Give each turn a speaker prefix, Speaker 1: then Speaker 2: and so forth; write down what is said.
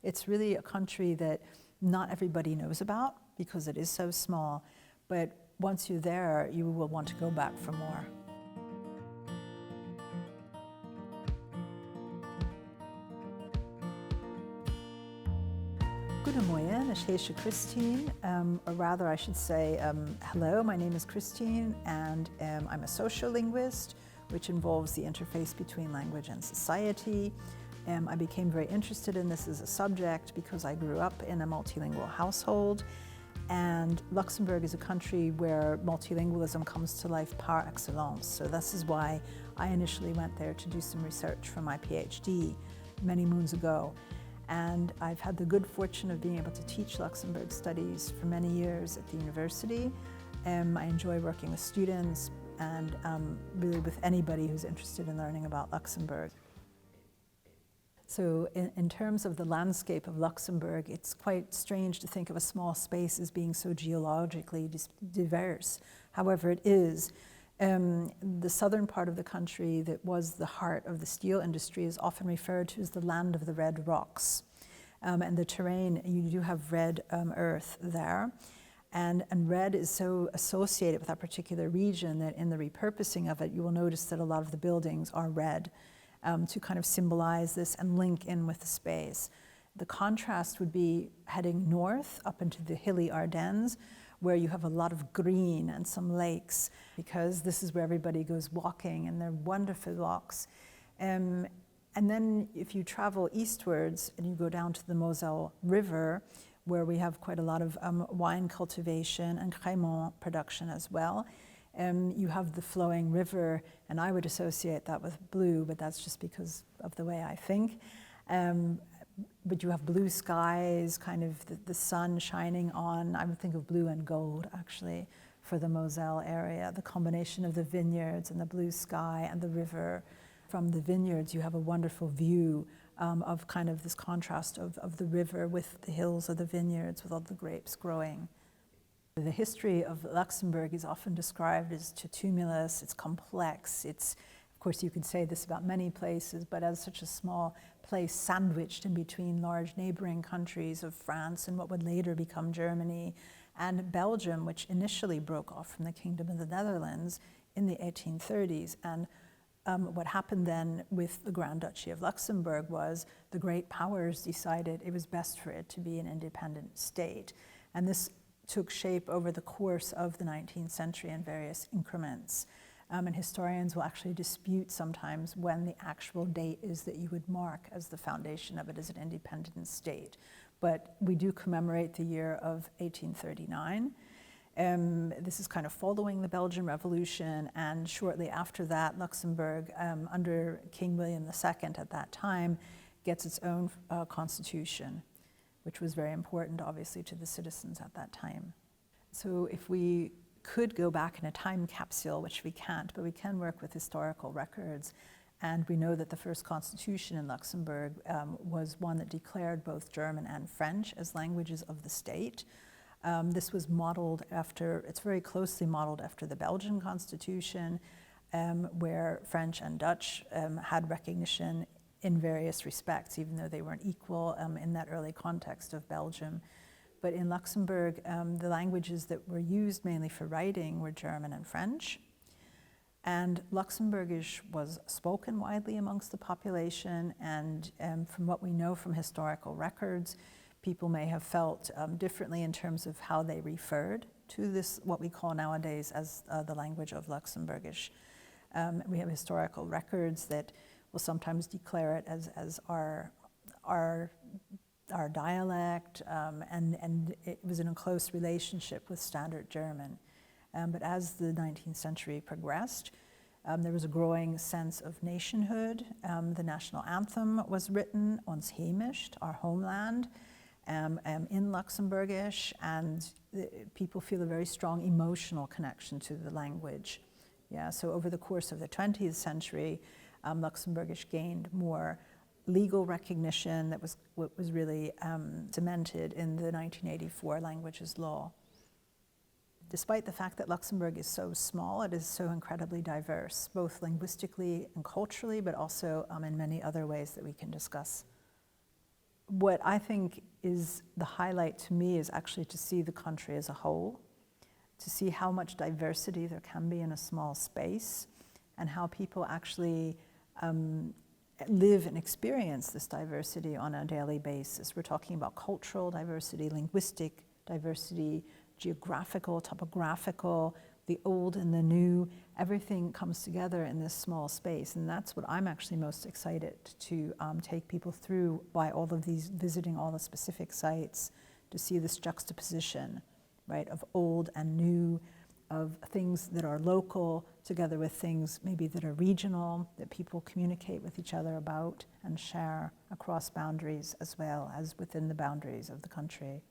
Speaker 1: It's really a country that not everybody knows about because it is so small, but once you're there, you will want to go back for more. Goedemorgen, ik heet Kristine, or rather I should say, hello, my name is Kristine, and I'm a social linguist, which involves the interface between language and society. I became very interested in this as a subject because I grew up in a multilingual household, and Luxembourg is a country where multilingualism comes to life par excellence. So this is why I initially went there to do some research for my PhD many moons ago. And I've had the good fortune of being able to teach Luxembourg studies for many years at the university. I enjoy working with students and really with anybody who's interested in learning about Luxembourg. So in terms of the landscape of Luxembourg, it's quite strange to think of a small space as being so geologically diverse. However, it is. The southern part of the country that was the heart of the steel industry is often referred to as the land of the red rocks. And the terrain, you do have red earth there. And red is so associated with that particular region that in the repurposing of it, you will notice that a lot of the buildings are red to kind of symbolize this and link in with the space. The contrast would be heading north up into the hilly Ardennes, where you have a lot of green and some lakes, because this is where everybody goes walking, and they're wonderful walks. And then if you travel eastwards and you go down to the Moselle River, where we have quite a lot of wine cultivation and crémant production as well, you have the flowing river, and I would associate that with blue, but that's just because of the way I think. But you have blue skies, kind of the sun shining on, I would think of blue and gold actually, for the Moselle area. The combination of the vineyards and the blue sky and the river. From the vineyards, you have a wonderful view of kind of this contrast of the river with the hills of the vineyards, with all the grapes growing. The history of Luxembourg is often described as tumultuous, it's complex, of course, you could say this about many places, but as such a small place sandwiched in between large neighboring countries of France and what would later become Germany, and Belgium, which initially broke off from the Kingdom of the Netherlands in the 1830s. And what happened then with the Grand Duchy of Luxembourg was the great powers decided it was best for it to be an independent state. And this took shape over the course of the 19th century in various increments. And historians will actually dispute sometimes when the actual date is that you would mark as the foundation of it as an independent state. But we do commemorate the year of 1839. This is kind of following the Belgian Revolution, and shortly after that, Luxembourg, under King William II at that time, gets its own constitution, which was very important, obviously, to the citizens at that time. So if we could go back in a time capsule, which we can't, but we can work with historical records. And we know that the first constitution in Luxembourg was one that declared both German and French as languages of the state. This was modeled after, it's very closely modeled after the Belgian constitution, where French and Dutch had recognition in various respects, even though they weren't equal in that early context of Belgium. But in Luxembourg, the languages that were used mainly for writing were German and French. And Luxembourgish was spoken widely amongst the population, and from what we know from historical records, people may have felt differently in terms of how they referred to this, what we call nowadays as the language of Luxembourgish. We have historical records that will sometimes declare it as our dialect, and it was in a close relationship with Standard German. But as the 19th century progressed, there was a growing sense of nationhood. The national anthem was written, Ons Hemischt, our homeland, in Luxembourgish, and people feel a very strong emotional connection to the language. Yeah, so over the course of the 20th century, Luxembourgish gained more legal recognition that was what was really cemented in the 1984 languages law. Despite the fact that Luxembourg is so small, it is so incredibly diverse, both linguistically and culturally, but also in many other ways that we can discuss. what I think is the highlight to me is actually to see the country as a whole, to see how much diversity there can be in a small space, and how people actually live and experience this diversity on a daily basis. We're talking about cultural diversity, linguistic diversity, geographical, topographical, the old and the new. Everything comes together in this small space, and that's what I'm actually most excited to take people through by all of these, visiting all the specific sites, to see this juxtaposition, right, of old and new, of things that are local together with things maybe that are regional, that people communicate with each other about and share across boundaries as well as within the boundaries of the country.